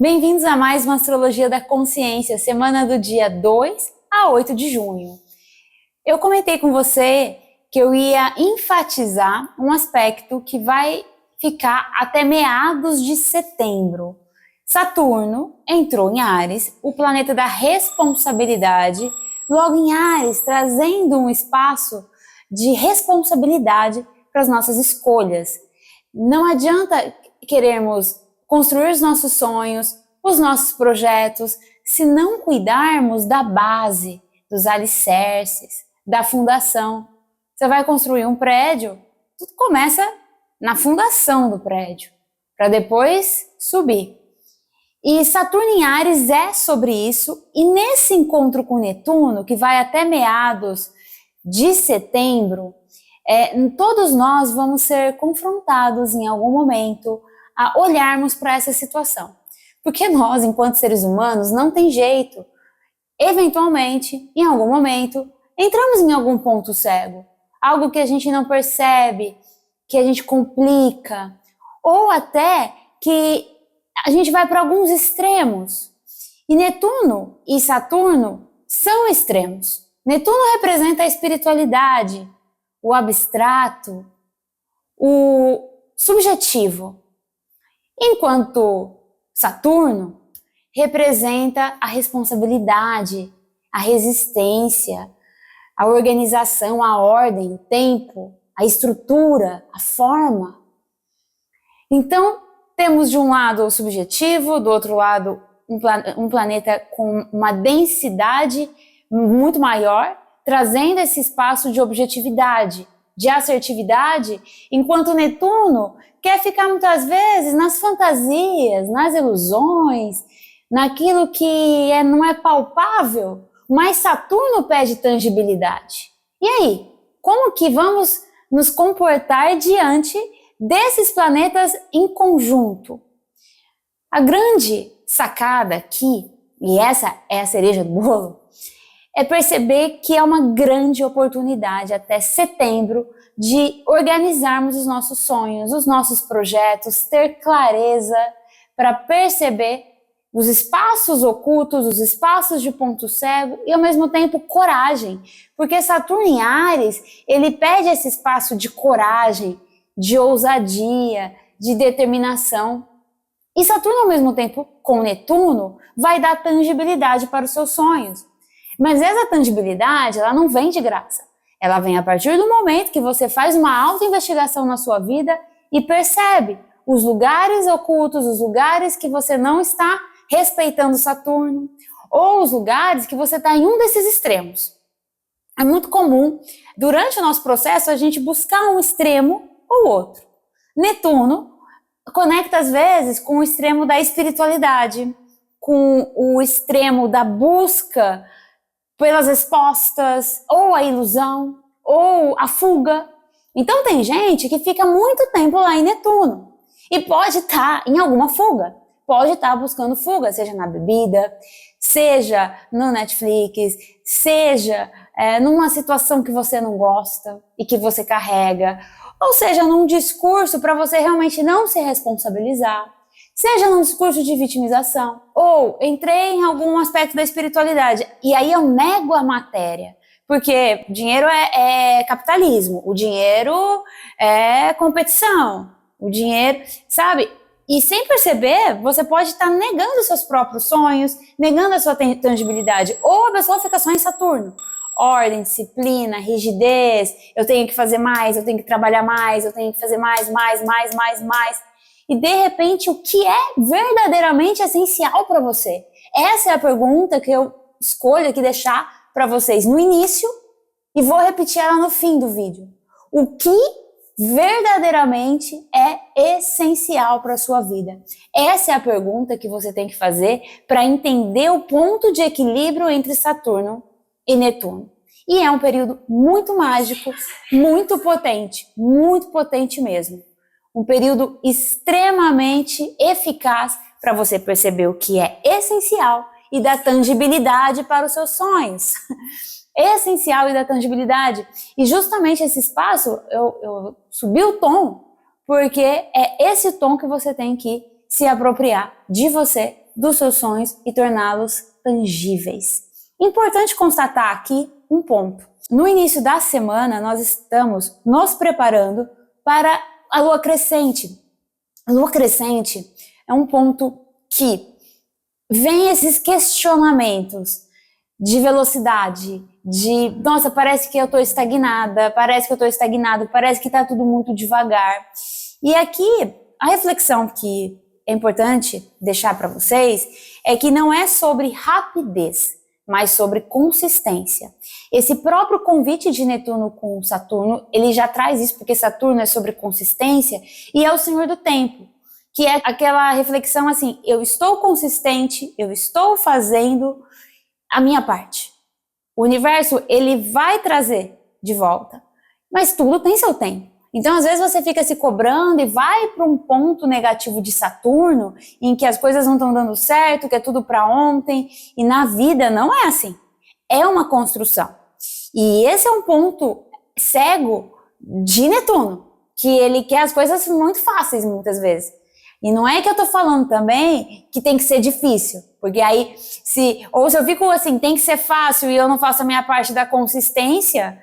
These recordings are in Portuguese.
Bem-vindos a mais uma Astrologia da Consciência, semana do dia 2 a 8 de junho. Eu comentei com você que eu ia enfatizar um aspecto que vai ficar até meados de setembro. Saturno entrou em Áries, o planeta da responsabilidade, logo em Áries, trazendo um espaço de responsabilidade para as nossas escolhas. Não adianta querermos construir os nossos sonhos, os nossos projetos, se não cuidarmos da base, dos alicerces, da fundação. Você vai construir um prédio, tudo começa na fundação do prédio, para depois subir. E Saturno em Áries é sobre isso, e nesse encontro com Netuno, que vai até meados de setembro, todos nós vamos ser confrontados em algum momento a olharmos para essa situação. Porque nós, enquanto seres humanos, não tem jeito. Eventualmente, em algum momento, entramos em algum ponto cego. Algo que a gente não percebe, que a gente complica. Ou até que a gente vai para alguns extremos. E Netuno e Saturno são extremos. Netuno representa a espiritualidade, o abstrato, o subjetivo. Enquanto Saturno representa a responsabilidade, a resistência, a organização, a ordem, o tempo, a estrutura, a forma. Então, temos de um lado o subjetivo, do outro lado um planeta com uma densidade muito maior, trazendo esse espaço de objetividade, de assertividade, enquanto Netuno quer ficar muitas vezes nas fantasias, nas ilusões, naquilo que não é palpável, mas Saturno pede tangibilidade. E aí, como que vamos nos comportar diante desses planetas em conjunto? A grande sacada aqui, e essa é a cereja do bolo, é perceber que é uma grande oportunidade até setembro de organizarmos os nossos sonhos, os nossos projetos, ter clareza para perceber os espaços ocultos, os espaços de ponto cego e ao mesmo tempo coragem, porque Saturno em Áries, ele pede esse espaço de coragem, de ousadia, de determinação. E Saturno ao mesmo tempo com Netuno vai dar tangibilidade para os seus sonhos. Mas essa tangibilidade, ela não vem de graça. Ela vem a partir do momento que você faz uma autoinvestigação na sua vida e percebe os lugares ocultos, os lugares que você não está respeitando Saturno, ou os lugares que você está em um desses extremos. É muito comum, durante o nosso processo, a gente buscar um extremo ou outro. Netuno conecta, às vezes, com o extremo da espiritualidade, com o extremo da busca pelas respostas, ou a ilusão, ou a fuga. Então tem gente que fica muito tempo lá em Netuno e pode estar em alguma fuga, pode estar buscando fuga, seja na bebida, seja no Netflix, seja numa situação que você não gosta e que você carrega, ou seja, num discurso para você realmente não se responsabilizar, seja num discurso de vitimização, ou entrei em algum aspecto da espiritualidade, e aí eu nego a matéria, porque dinheiro é capitalismo, o dinheiro é competição, o dinheiro, sabe? E sem perceber, você pode estar negando seus próprios sonhos, negando a sua tangibilidade, ou a pessoa fica só em Saturno. Ordem, disciplina, rigidez, eu tenho que fazer mais, eu tenho que trabalhar mais, eu tenho que fazer mais. E de repente, o que é verdadeiramente essencial para você? Essa é a pergunta que eu escolho aqui deixar para vocês no início e vou repetir ela no fim do vídeo. O que verdadeiramente é essencial para a sua vida? Essa é a pergunta que você tem que fazer para entender o ponto de equilíbrio entre Saturno e Netuno. E é um período muito mágico, muito potente mesmo. Um período extremamente eficaz para você perceber o que é essencial e dar tangibilidade para os seus sonhos. Essencial e dar tangibilidade. E justamente esse espaço, eu subi o tom, porque é esse tom que você tem que se apropriar de você, dos seus sonhos e torná-los tangíveis. Importante constatar aqui um ponto. No início da semana, nós estamos nos preparando para a lua crescente. A lua crescente é um ponto que vem esses questionamentos de velocidade, de, nossa, parece que eu estou estagnada, parece que eu estou estagnado, parece que está tudo muito devagar. E aqui, a reflexão que é importante deixar para vocês é que não é sobre rapidez, mas sobre consistência. Esse próprio convite de Netuno com Saturno, ele já traz isso, porque Saturno é sobre consistência e é o senhor do tempo, que é aquela reflexão assim, eu estou consistente, eu estou fazendo a minha parte. O universo, ele vai trazer de volta, mas tudo tem seu tempo. Então, às vezes você fica se cobrando e vai para um ponto negativo de Saturno, em que as coisas não estão dando certo, que é tudo para ontem, e na vida não é assim. É uma construção. E esse é um ponto cego de Netuno, que ele quer as coisas muito fáceis muitas vezes. E não é que eu tô falando também que tem que ser difícil, porque aí, se eu fico assim, tem que ser fácil e eu não faço a minha parte da consistência,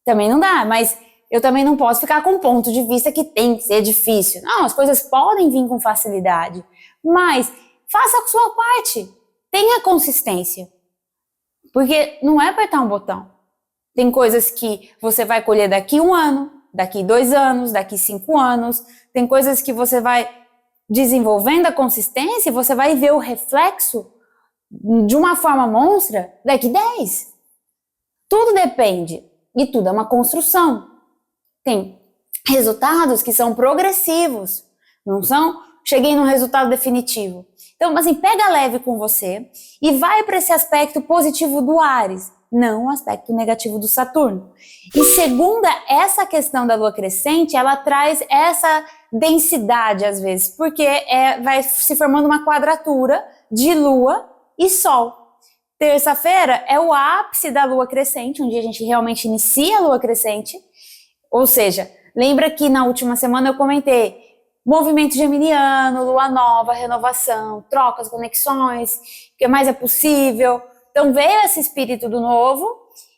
também não dá, mas eu também não posso ficar com um ponto de vista que tem que ser difícil. Não, as coisas podem vir com facilidade, mas faça a sua parte, tenha consistência, porque não é apertar um botão. Tem coisas que você vai colher daqui 1 ano, daqui 2 anos, daqui 5 anos, tem coisas que você vai desenvolvendo a consistência e você vai ver o reflexo de uma forma monstra daqui 10. Tudo depende e tudo é uma construção. Tem resultados que são progressivos, não são cheguei num resultado definitivo. Então, assim, pega leve com você e vai para esse aspecto positivo do Áries, não o aspecto negativo do Saturno. E segunda, essa questão da lua crescente, ela traz essa densidade às vezes, porque vai se formando uma quadratura de lua e sol. Terça-feira é o ápice da lua crescente, onde a gente realmente inicia a lua crescente. Ou seja, lembra que na última semana eu comentei movimento geminiano, lua nova, renovação, trocas, conexões, o que mais é possível. Então veio esse espírito do novo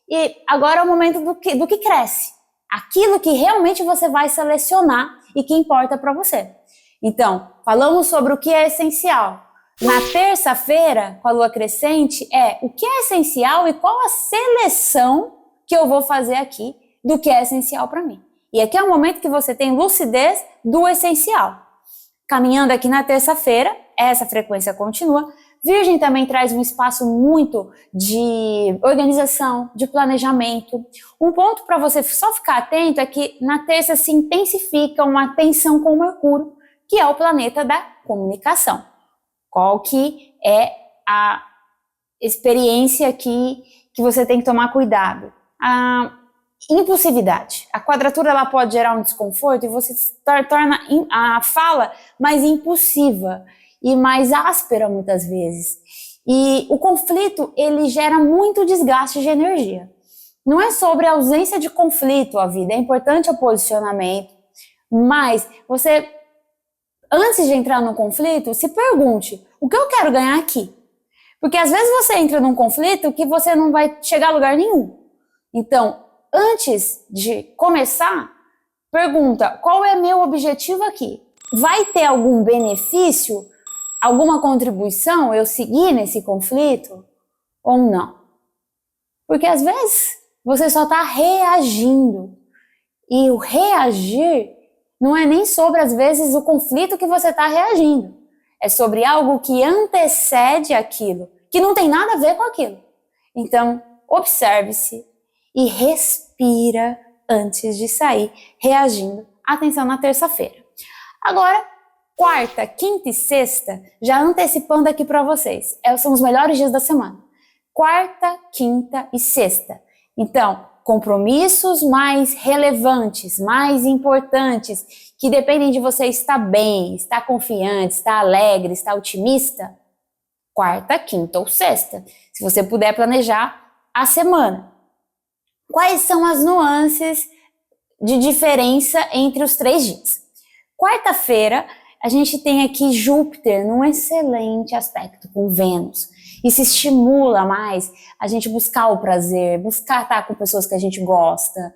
e agora é o momento do que cresce. Aquilo que realmente você vai selecionar e que importa para você. Então, falamos sobre o que é essencial. Na terça-feira, com a lua crescente, o que é essencial e qual a seleção que eu vou fazer aqui do que é essencial para mim. E aqui é um momento que você tem lucidez do essencial. Caminhando aqui na terça-feira, essa frequência continua. Virgem também traz um espaço muito de organização, de planejamento. Um ponto para você só ficar atento é que na terça se intensifica uma tensão com Mercúrio, que é o planeta da comunicação. Qual que é a experiência aqui que você tem que tomar cuidado? A impulsividade. A quadratura ela pode gerar um desconforto e você torna a fala mais impulsiva e mais áspera muitas vezes. E o conflito, ele gera muito desgaste de energia. Não é sobre a ausência de conflito a vida, é importante o posicionamento, mas você, antes de entrar no conflito, se pergunte, o que eu quero ganhar aqui? Porque às vezes você entra num conflito que você não vai chegar a lugar nenhum. Então, antes de começar, pergunta, qual é meu objetivo aqui? Vai ter algum benefício, alguma contribuição eu seguir nesse conflito ou não? Porque às vezes você só está reagindo. E o reagir não é nem sobre, às vezes, o conflito que você está reagindo. É sobre algo que antecede aquilo, que não tem nada a ver com aquilo. Então, observe-se e respira antes de sair reagindo. Atenção na terça-feira. Agora, quarta, quinta e sexta, já antecipando aqui para vocês, são os melhores dias da semana. Quarta, quinta e sexta. Então, compromissos mais relevantes, mais importantes, que dependem de você estar bem, estar confiante, estar alegre, estar otimista, quarta, quinta ou sexta, se você puder planejar a semana. Quais são as nuances de diferença entre os 3 dias? Quarta-feira, a gente tem aqui Júpiter num excelente aspecto com Vênus. Isso estimula mais a gente buscar o prazer, buscar estar com pessoas que a gente gosta,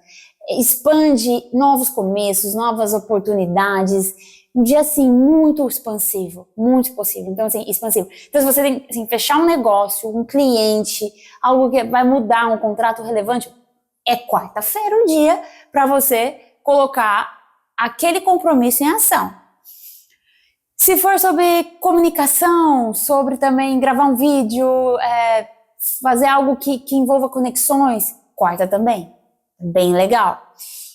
expande novos começos, novas oportunidades. Um dia, assim, muito expansivo, muito possível. Então, assim, expansivo. Então, se você tem, assim, fechar um negócio, um cliente, algo que vai mudar, um contrato relevante, é quarta-feira o dia para você colocar aquele compromisso em ação. Se for sobre comunicação, sobre também gravar um vídeo, fazer algo que envolva conexões, quarta também. Bem legal.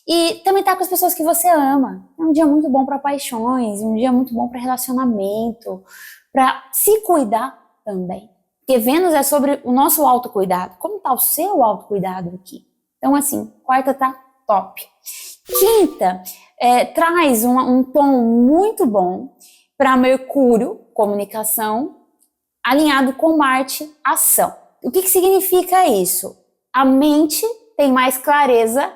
E também tá com as pessoas que você ama. É um dia muito bom para paixões, um dia muito bom para relacionamento, para se cuidar também. Porque Vênus é sobre o nosso autocuidado. Como tá o seu autocuidado aqui? Então, assim, quarta tá top. Quinta, traz um tom muito bom para Mercúrio, comunicação, alinhado com Marte, ação. O que significa isso? A mente tem mais clareza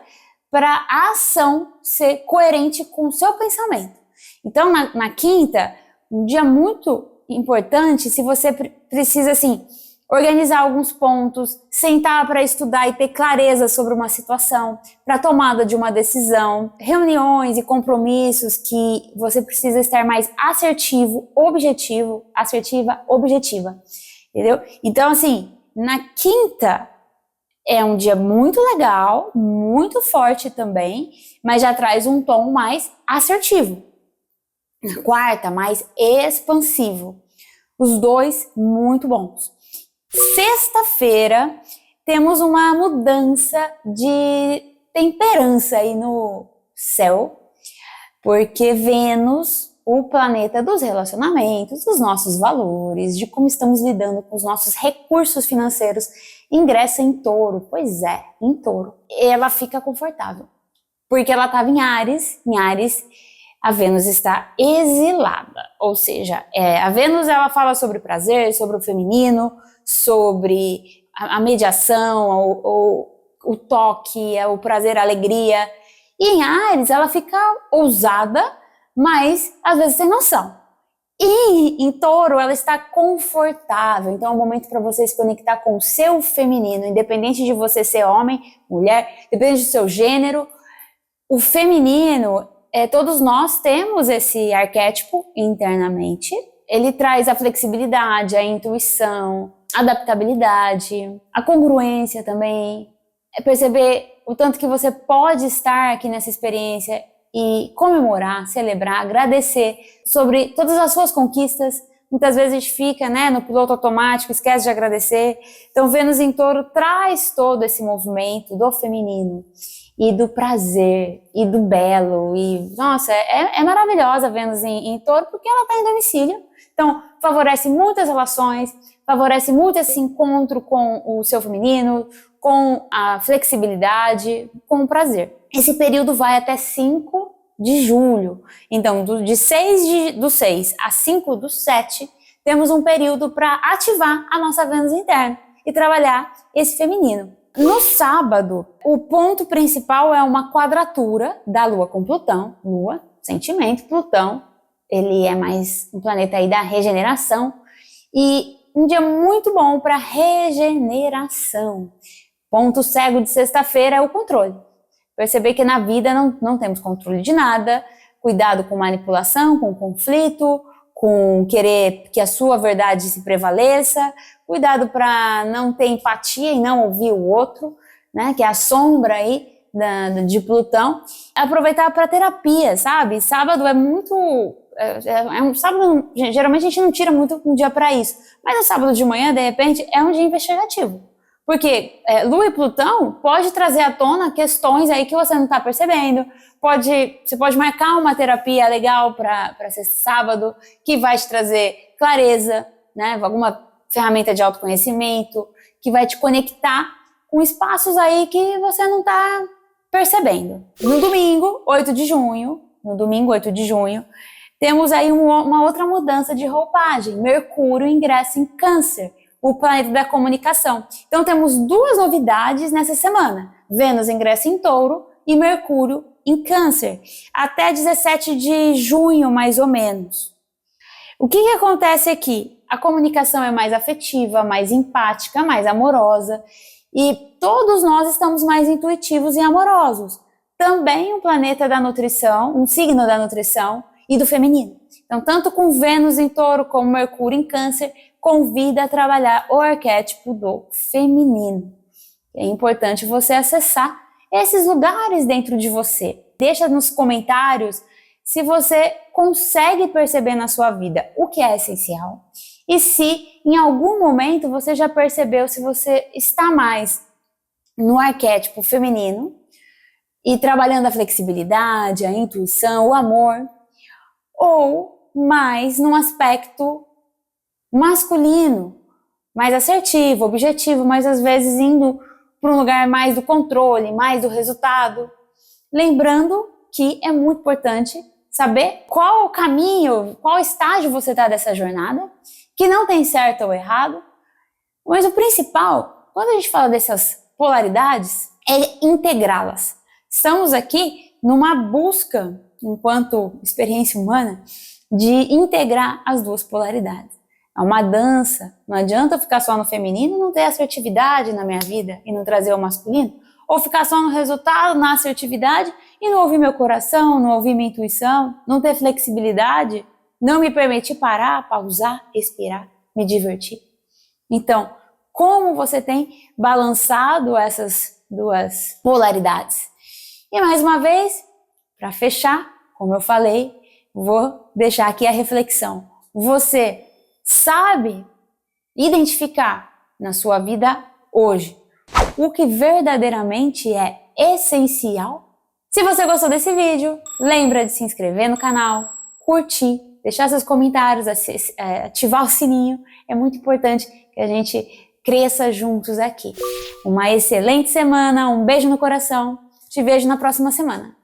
para a ação ser coerente com o seu pensamento. Então, na quinta, um dia muito importante, se você precisa, assim, organizar alguns pontos, sentar para estudar e ter clareza sobre uma situação, para tomada de uma decisão, reuniões e compromissos que você precisa estar mais assertivo, objetivo, assertiva, objetiva, entendeu? Então, assim, na quinta é um dia muito legal, muito forte também, mas já traz um tom mais assertivo. Na quarta, mais expansivo. Os dois muito bons. Sexta-feira, temos uma mudança de temperança aí no céu, porque Vênus, o planeta dos relacionamentos, dos nossos valores, de como estamos lidando com os nossos recursos financeiros, ingressa em Touro. Pois é, em Touro. Ela fica confortável, porque ela estava em Áries, a Vênus está exilada, ou seja, a Vênus ela fala sobre prazer, sobre o feminino, sobre a mediação, o toque, o prazer, a alegria. E em Áries ela fica ousada, mas às vezes sem noção. E em Touro ela está confortável, então é um momento para você se conectar com o seu feminino, independente de você ser homem, mulher, independente do seu gênero. O feminino, todos nós temos esse arquétipo internamente. Ele traz a flexibilidade, a intuição, a adaptabilidade, a congruência também. É perceber o tanto que você pode estar aqui nessa experiência e comemorar, celebrar, agradecer sobre todas as suas conquistas. Muitas vezes a gente fica, no piloto automático, esquece de agradecer. Então Vênus em Touro traz todo esse movimento do feminino e do prazer e do belo. E, nossa, é maravilhosa a Vênus em Touro porque ela está em domicílio. Então favorece muitas relações, favorece muito esse encontro com o seu feminino, com a flexibilidade, com o prazer. Esse período vai até 5 de julho. Então, de 6 do 6 a 5 do 7, temos um período para ativar a nossa Vênus interna e trabalhar esse feminino. No sábado, o ponto principal é uma quadratura da Lua com Plutão. Lua, sentimento, Plutão, ele é mais um planeta aí da regeneração. E um dia muito bom para regeneração. Ponto cego de sexta-feira é o controle. Perceber que na vida não temos controle de nada, cuidado com manipulação, com conflito, com querer que a sua verdade se prevaleça, cuidado para não ter empatia e não ouvir o outro, que é a sombra aí de Plutão. Aproveitar para terapia, sabe? Sábado é muito... um sábado, geralmente a gente não tira muito um dia para isso, mas no sábado de manhã, de repente, é um dia investigativo. Porque Lua e Plutão pode trazer à tona questões aí que você não está percebendo. Você pode marcar uma terapia legal para ser sábado, que vai te trazer clareza, alguma ferramenta de autoconhecimento, que vai te conectar com espaços aí que você não está percebendo. No domingo, 8 de junho, temos aí uma outra mudança de roupagem. Mercúrio ingressa em Câncer, o planeta da comunicação. Então temos duas novidades nessa semana. Vênus ingressa em Touro e Mercúrio em Câncer, até 17 de junho, mais ou menos. O que acontece aqui? A comunicação é mais afetiva, mais empática, mais amorosa, e todos nós estamos mais intuitivos e amorosos. Também um planeta da nutrição, um signo da nutrição e do feminino. Então, tanto com Vênus em Touro como Mercúrio em Câncer, convida a trabalhar o arquétipo do feminino. É importante você acessar esses lugares dentro de você. Deixa nos comentários se você consegue perceber na sua vida o que é essencial e se em algum momento você já percebeu se você está mais no arquétipo feminino e trabalhando a flexibilidade, a intuição, o amor, ou mais num aspecto masculino, mais assertivo, objetivo, mas às vezes indo para um lugar mais do controle, mais do resultado. Lembrando que é muito importante saber qual o caminho, qual estágio você está dessa jornada, que não tem certo ou errado, mas o principal, quando a gente fala dessas polaridades, é integrá-las. Estamos aqui numa busca, enquanto experiência humana, de integrar as duas polaridades. É uma dança, não adianta eu ficar só no feminino e não ter assertividade na minha vida e não trazer o masculino, ou ficar só no resultado, na assertividade e não ouvir meu coração, não ouvir minha intuição, não ter flexibilidade, não me permitir parar, pausar, respirar, me divertir. Então, como você tem balançado essas duas polaridades? E mais uma vez, para fechar, como eu falei, vou deixar aqui a reflexão. Você sabe identificar na sua vida hoje o que verdadeiramente é essencial? Se você gostou desse vídeo, lembra de se inscrever no canal, curtir, deixar seus comentários, ativar o sininho. É muito importante que a gente cresça juntos aqui. Uma excelente semana, um beijo no coração. Te vejo na próxima semana.